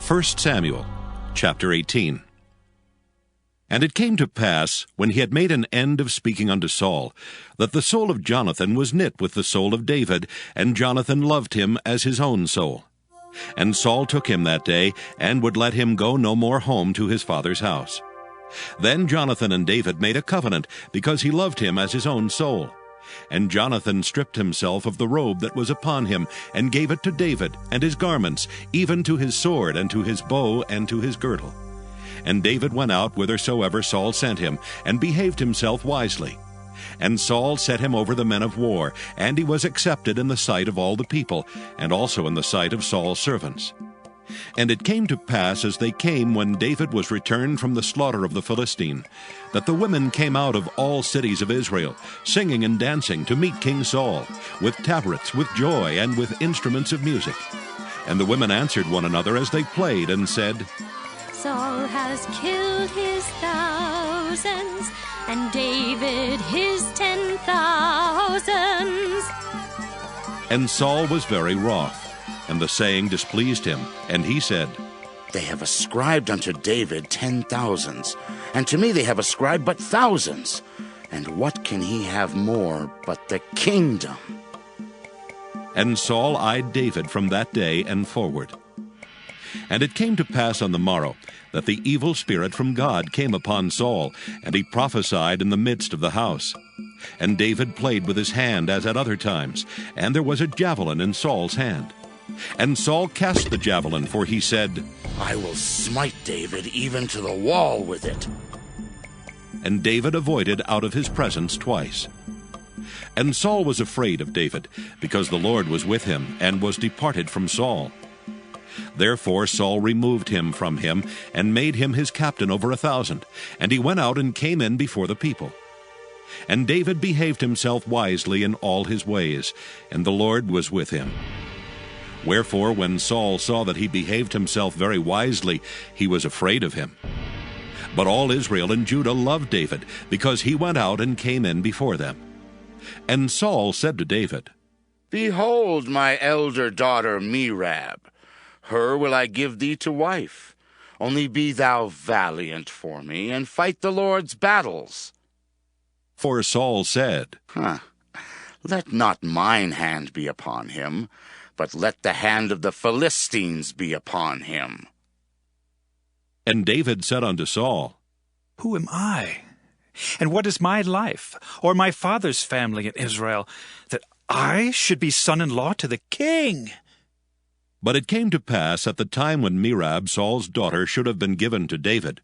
1 Samuel chapter 18. And it came to pass, when he had made an end of speaking unto Saul, that the soul of Jonathan was knit with the soul of David, and Jonathan loved him as his own soul. And Saul took him that day, and would let him go no more home to his father's house. Then Jonathan and David made a covenant, because he loved him as his own soul. And Jonathan stripped himself of the robe that was upon him, and gave it to David, and his garments, even to his sword, and to his bow, and to his girdle. And David went out whithersoever Saul sent him, and behaved himself wisely. And Saul set him over the men of war, and he was accepted in the sight of all the people, and also in the sight of Saul's servants. And it came to pass, as they came when David was returned from the slaughter of the Philistine, that the women came out of all cities of Israel, singing and dancing to meet King Saul, with tabrets, with joy, and with instruments of music. And the women answered one another as they played, and said, Saul has killed his thousands, and David his 10,000s. And Saul was very wroth, and the saying displeased him, and he said, They have ascribed unto David 10,000s, and to me they have ascribed but thousands. And what can he have more but the kingdom? And Saul eyed David from that day and forward. And it came to pass on the morrow that the evil spirit from God came upon Saul, and he prophesied in the midst of the house. And David played with his hand as at other times, and there was a javelin in Saul's hand. And Saul cast the javelin, for he said, I will smite David even to the wall with it. And David avoided out of his presence twice. And Saul was afraid of David, because the Lord was with him, and was departed from Saul. Therefore Saul removed him from him, and made him his captain over 1,000, and he went out and came in before the people. And David behaved himself wisely in all his ways, and the Lord was with him. Wherefore, when Saul saw that he behaved himself very wisely, he was afraid of him. But all Israel and Judah loved David, because he went out and came in before them. And Saul said to David, Behold my elder daughter Merab. Her will I give thee to wife. Only be thou valiant for me, and fight the Lord's battles. For Saul said, Let not mine hand be upon him, but let the hand of the Philistines be upon him. And David said unto Saul, Who am I? And what is my life, or my father's family in Israel, that I should be son-in-law to the king? But it came to pass at the time when Merab, Saul's daughter, should have been given to David,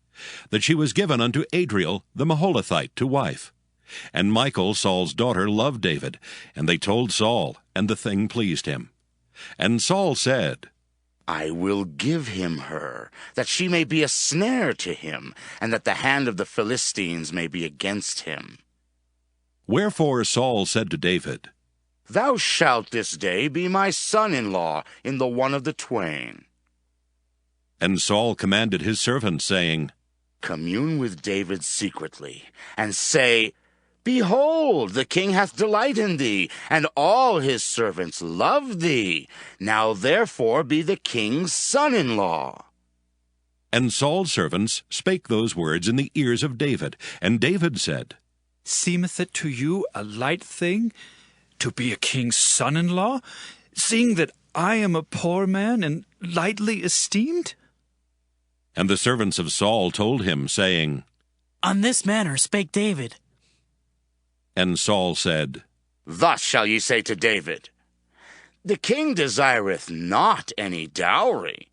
that she was given unto Adriel the Maholathite to wife. And Michal, Saul's daughter, loved David, and they told Saul, and the thing pleased him. And Saul said, I will give him her, that she may be a snare to him, and that the hand of the Philistines may be against him. Wherefore Saul said to David, Thou shalt this day be my son-in-law in the one of the twain. And Saul commanded his servants, saying, Commune with David secretly, and say, Behold, the king hath delight in thee, and all his servants love thee. Now therefore be the king's son-in-law. And Saul's servants spake those words in the ears of David. And David said, Seemeth it to you a light thing to be a king's son-in-law, seeing that I am a poor man and lightly esteemed? And the servants of Saul told him, saying, On this manner spake David. And Saul said, Thus shall ye say to David, The king desireth not any dowry,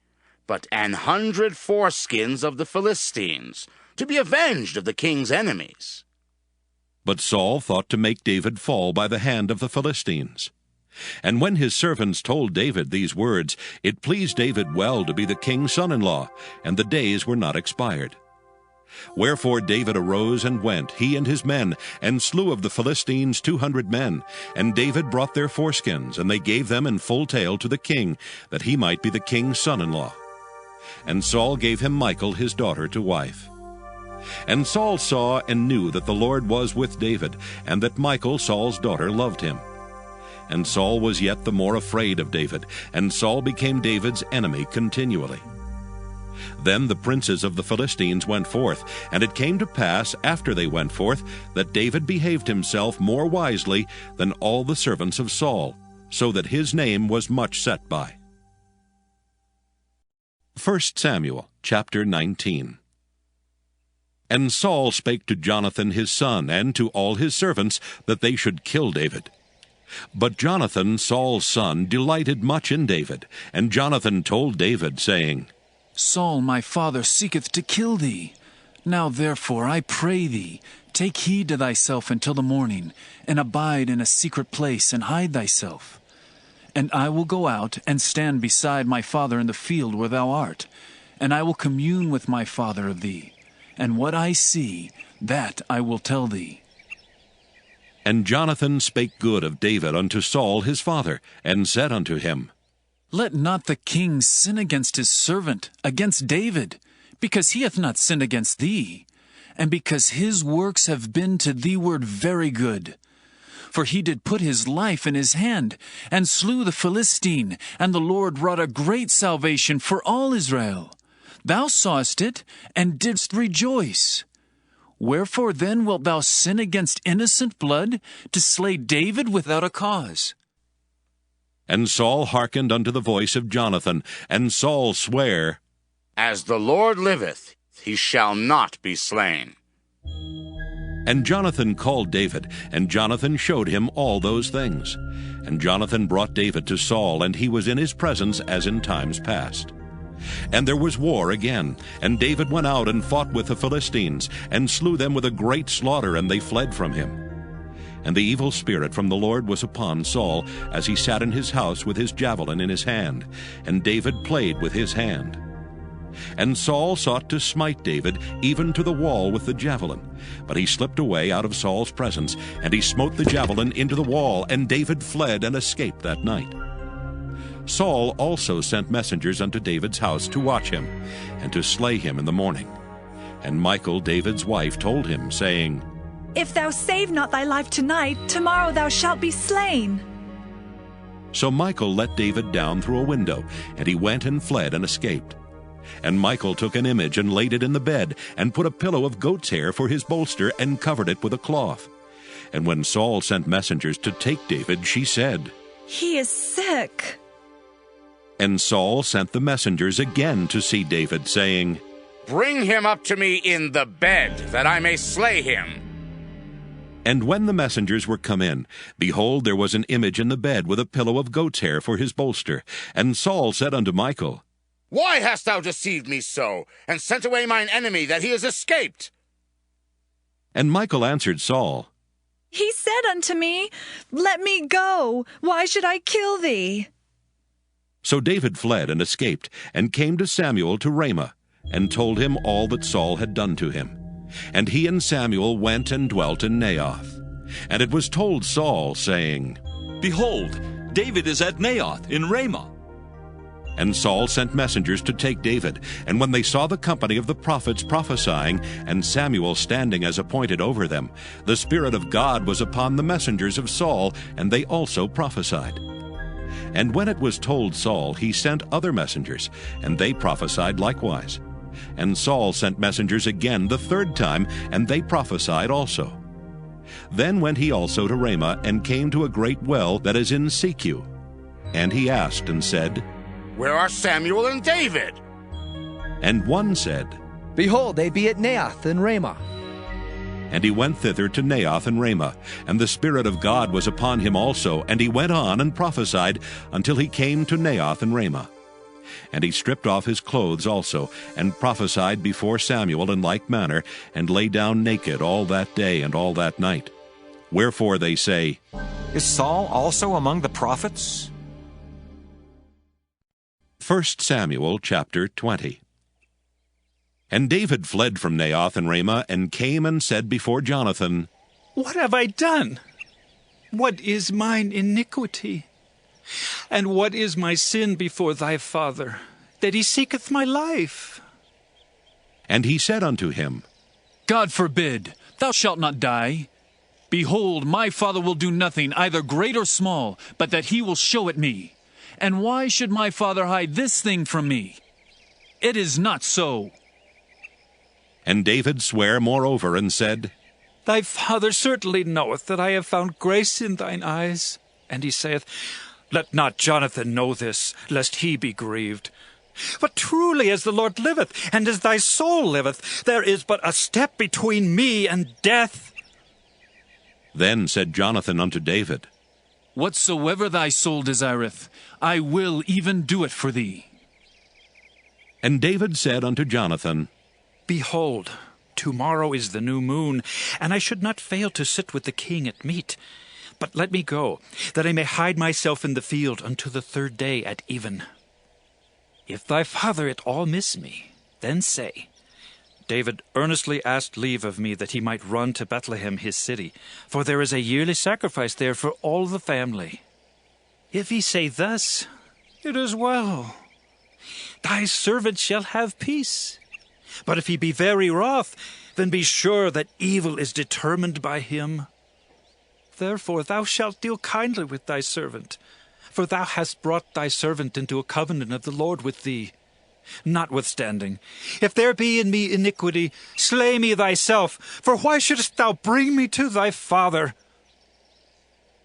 but 100 foreskins of the Philistines, to be avenged of the king's enemies. But Saul thought to make David fall by the hand of the Philistines. And when his servants told David these words, it pleased David well to be the king's son-in-law, and the days were not expired. Wherefore David arose and went, he and his men, and slew of the Philistines 200 men. And David brought their foreskins, and they gave them in full tale to the king, that he might be the king's son-in-law. And Saul gave him Michal his daughter to wife. And Saul saw and knew that the Lord was with David, and that Michal, Saul's daughter, loved him. And Saul was yet the more afraid of David, and Saul became David's enemy continually. Then the princes of the Philistines went forth, and it came to pass, after they went forth, that David behaved himself more wisely than all the servants of Saul, so that his name was much set by. 1 Samuel chapter 19. And Saul spake to Jonathan his son, and to all his servants, that they should kill David. But Jonathan, Saul's son, delighted much in David. And Jonathan told David, saying, Saul my father seeketh to kill thee. Now therefore I pray thee, take heed to thyself until the morning, and abide in a secret place, and hide thyself. And I will go out, and stand beside my father in the field where thou art, and I will commune with my father of thee. And what I see, that I will tell thee. And Jonathan spake good of David unto Saul his father, and said unto him, Let not the king sin against his servant, against David, because he hath not sinned against thee, and because his works have been to thee ward very good. For he did put his life in his hand, and slew the Philistine, and the Lord wrought a great salvation for all Israel. Thou sawest it, and didst rejoice. Wherefore then wilt thou sin against innocent blood, to slay David without a cause? And Saul hearkened unto the voice of Jonathan, and Saul sware, As the Lord liveth, he shall not be slain. And Jonathan called David, and Jonathan showed him all those things. And Jonathan brought David to Saul, and he was in his presence as in times past. And there was war again, and David went out and fought with the Philistines, and slew them with a great slaughter, and they fled from him. And the evil spirit from the Lord was upon Saul, as he sat in his house with his javelin in his hand, and David played with his hand. And Saul sought to smite David even to the wall with the javelin. But he slipped away out of Saul's presence, and he smote the javelin into the wall, and David fled and escaped that night. Saul also sent messengers unto David's house to watch him, and to slay him in the morning. And Michal, David's wife, told him, saying, If thou save not thy life tonight, tomorrow thou shalt be slain. So Michal let David down through a window, and he went and fled and escaped. And Michal took an image and laid it in the bed, and put a pillow of goat's hair for his bolster, and covered it with a cloth. And when Saul sent messengers to take David, she said, He is sick. And Saul sent the messengers again to see David, saying, Bring him up to me in the bed, that I may slay him. And when the messengers were come in, behold, there was an image in the bed with a pillow of goat's hair for his bolster. And Saul said unto Michal, Why hast thou deceived me so, and sent away mine enemy, that he is escaped? And Michal answered Saul, He said unto me, Let me go. Why should I kill thee? So David fled and escaped, and came to Samuel to Ramah, and told him all that Saul had done to him. And he and Samuel went and dwelt in Naioth. And it was told Saul, saying, Behold, David is at Naioth in Ramah. And Saul sent messengers to take David. And when they saw the company of the prophets prophesying, and Samuel standing as appointed over them, the Spirit of God was upon the messengers of Saul, and they also prophesied. And when it was told Saul, he sent other messengers, and they prophesied likewise. And Saul sent messengers again the third time, and they prophesied also. Then went he also to Ramah, and came to a great well that is in Secu. And he asked and said, Where are Samuel and David? And one said, Behold, they be at Naioth in Ramah. And he went thither to Naioth and Ramah, and the Spirit of God was upon him also, and he went on and prophesied until he came to Naioth and Ramah. And he stripped off his clothes also, and prophesied before Samuel in like manner, and lay down naked all that day and all that night. Wherefore they say, Is Saul also among the prophets? 1 Samuel chapter 20. And David fled from Naioth and Ramah, and came and said before Jonathan, What have I done? What is mine iniquity? And what is my sin before thy father, that he seeketh my life? And he said unto him, God forbid, thou shalt not die. Behold, my father will do nothing, either great or small, but that he will show it me. And why should my father hide this thing from me? It is not so. And David sware moreover, and said, Thy father certainly knoweth that I have found grace in thine eyes. And he saith, Let not Jonathan know this, lest he be grieved. But truly as the Lord liveth, and as thy soul liveth, there is but a step between me and death. Then said Jonathan unto David, Whatsoever thy soul desireth, I will even do it for thee. And David said unto Jonathan, Behold, tomorrow is the new moon, and I should not fail to sit with the king at meat. But let me go, that I may hide myself in the field unto the third day at even. If thy father at all miss me, then say, David earnestly asked leave of me that he might run to Bethlehem his city, for there is a yearly sacrifice there for all the family. If he say thus, it is well. Thy servant shall have peace. But if he be very wroth, then be sure that evil is determined by him. Therefore thou shalt deal kindly with thy servant, for thou hast brought thy servant into a covenant of the Lord with thee. Notwithstanding, if there be in me iniquity, slay me thyself, for why shouldest thou bring me to thy father?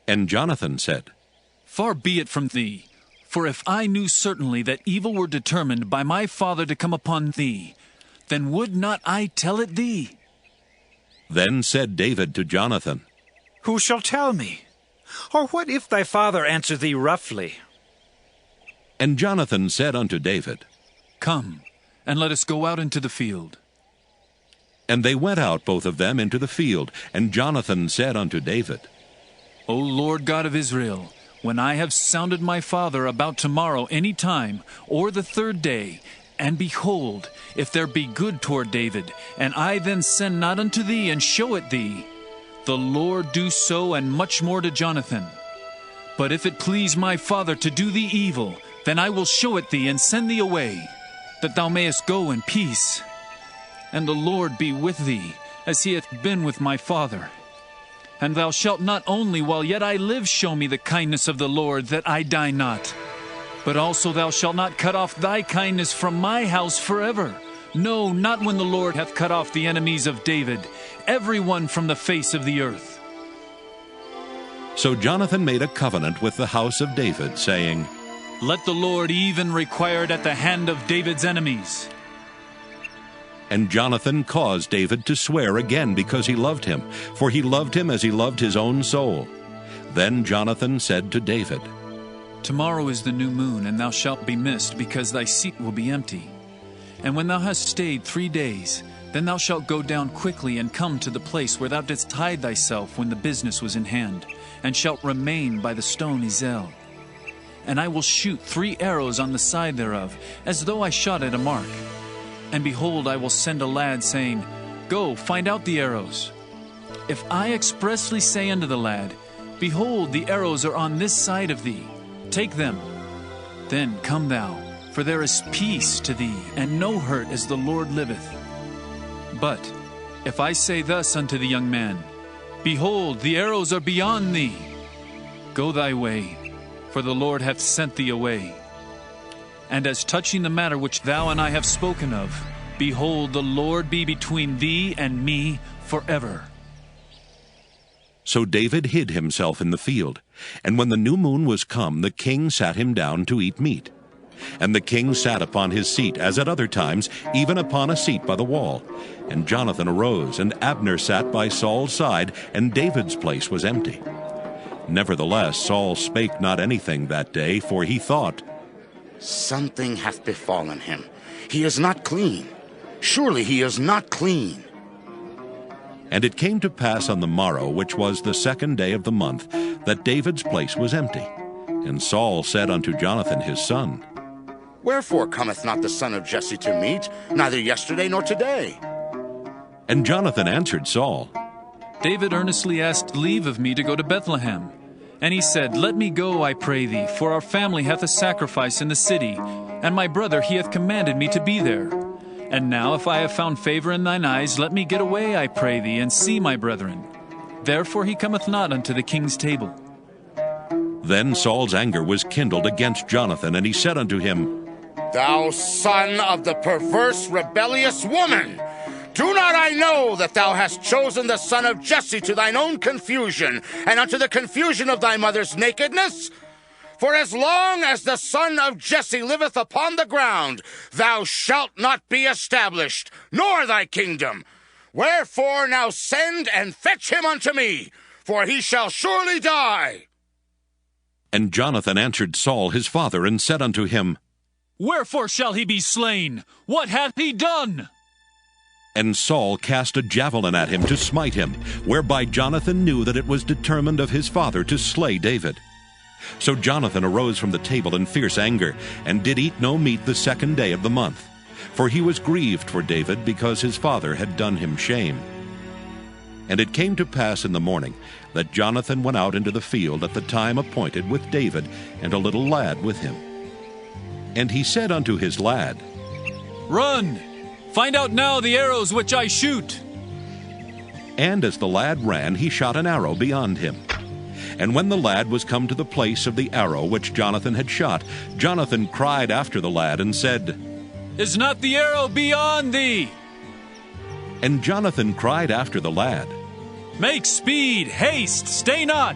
And Jonathan said, Far be it from thee, for if I knew certainly that evil were determined by my father to come upon thee, then would not I tell it thee? Then said David to Jonathan, Who shall tell me? Or what if thy father answer thee roughly? And Jonathan said unto David, Come, and let us go out into the field. And they went out both of them into the field. And Jonathan said unto David, O Lord God of Israel, when I have sounded my father about tomorrow any time, or the third day, and behold, if there be good toward David, and I then send not unto thee and show it thee, the Lord do so and much more to Jonathan. But if it please my father to do thee evil, then I will show it thee and send thee away, that thou mayest go in peace. And the Lord be with thee, as he hath been with my father. And thou shalt not only while yet I live show me the kindness of the Lord, that I die not, but also thou shalt not cut off thy kindness from my house forever. No, not when the Lord hath cut off the enemies of David, every one from the face of the earth. So Jonathan made a covenant with the house of David, saying, Let the Lord even require it at the hand of David's enemies. And Jonathan caused David to swear again, because he loved him, for he loved him as he loved his own soul. Then Jonathan said to David, Tomorrow is the new moon, and thou shalt be missed, because thy seat will be empty. And when thou hast stayed 3 days, then thou shalt go down quickly and come to the place where thou didst hide thyself when the business was in hand, and shalt remain by the stone Ezel. And I will shoot 3 arrows on the side thereof, as though I shot at a mark. And behold, I will send a lad, saying, Go, find out the arrows. If I expressly say unto the lad, Behold, the arrows are on this side of thee, take them. Then come thou, for there is peace to thee, and no hurt, as the Lord liveth. But if I say thus unto the young man, Behold, the arrows are beyond thee, go thy way, for the Lord hath sent thee away. And as touching the matter which thou and I have spoken of, behold, the Lord be between thee and me forever. So David hid himself in the field. And when the new moon was come, the king sat him down to eat meat. And the king sat upon his seat, as at other times, even upon a seat by the wall. And Jonathan arose, and Abner sat by Saul's side, and David's place was empty. Nevertheless Saul spake not anything that day, for he thought, Something hath befallen him. He is not clean. Surely he is not clean. And it came to pass on the morrow, which was the 2nd day of the month, that David's place was empty. And Saul said unto Jonathan his son, Wherefore cometh not the son of Jesse to meat, neither yesterday nor today? And Jonathan answered Saul, David earnestly asked leave of me to go to Bethlehem. And he said, Let me go, I pray thee, for our family hath a sacrifice in the city, and my brother he hath commanded me to be there. And now, if I have found favor in thine eyes, let me get away, I pray thee, and see my brethren. Therefore he cometh not unto the king's table. Then Saul's anger was kindled against Jonathan, and he said unto him, Thou son of the perverse, rebellious woman! Do not I know that thou hast chosen the son of Jesse to thine own confusion, and unto the confusion of thy mother's nakedness? For as long as the son of Jesse liveth upon the ground, thou shalt not be established, nor thy kingdom. Wherefore now send and fetch him unto me, for he shall surely die. And Jonathan answered Saul his father, and said unto him, Wherefore shall he be slain? What hath he done? And Saul cast a javelin at him to smite him, whereby Jonathan knew that it was determined of his father to slay David. So Jonathan arose from the table in fierce anger, and did eat no meat the 2nd day of the month. For he was grieved for David, because his father had done him shame. And it came to pass in the morning that Jonathan went out into the field at the time appointed with David, and a little lad with him. And he said unto his lad, Run! Find out now the arrows which I shoot. And as the lad ran, he shot an arrow beyond him. And when the lad was come to the place of the arrow which Jonathan had shot, Jonathan cried after the lad, and said, Is not the arrow beyond thee? And Jonathan cried after the lad, Make speed, haste, stay not.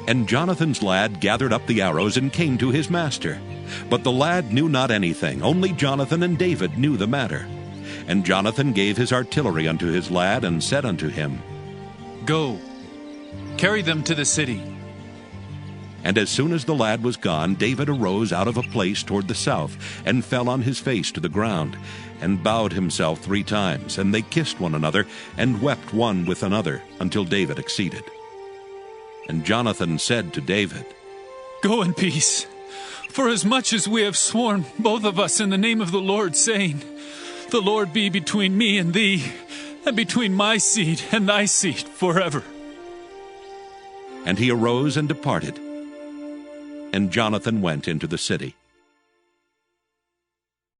And Jonathan's lad gathered up the arrows and came to his master. But the lad knew not anything, only Jonathan and David knew the matter. And Jonathan gave his artillery unto his lad, and said unto him, Go, carry them to the city. And as soon as the lad was gone, David arose out of a place toward the south, and fell on his face to the ground, and bowed himself 3 times. And they kissed one another, and wept one with another, until David exceeded. And Jonathan said to David, Go in peace. For as much as we have sworn, both of us, in the name of the Lord, saying, The Lord be between me and thee, and between my seed and thy seed forever. And he arose and departed. And Jonathan went into the city.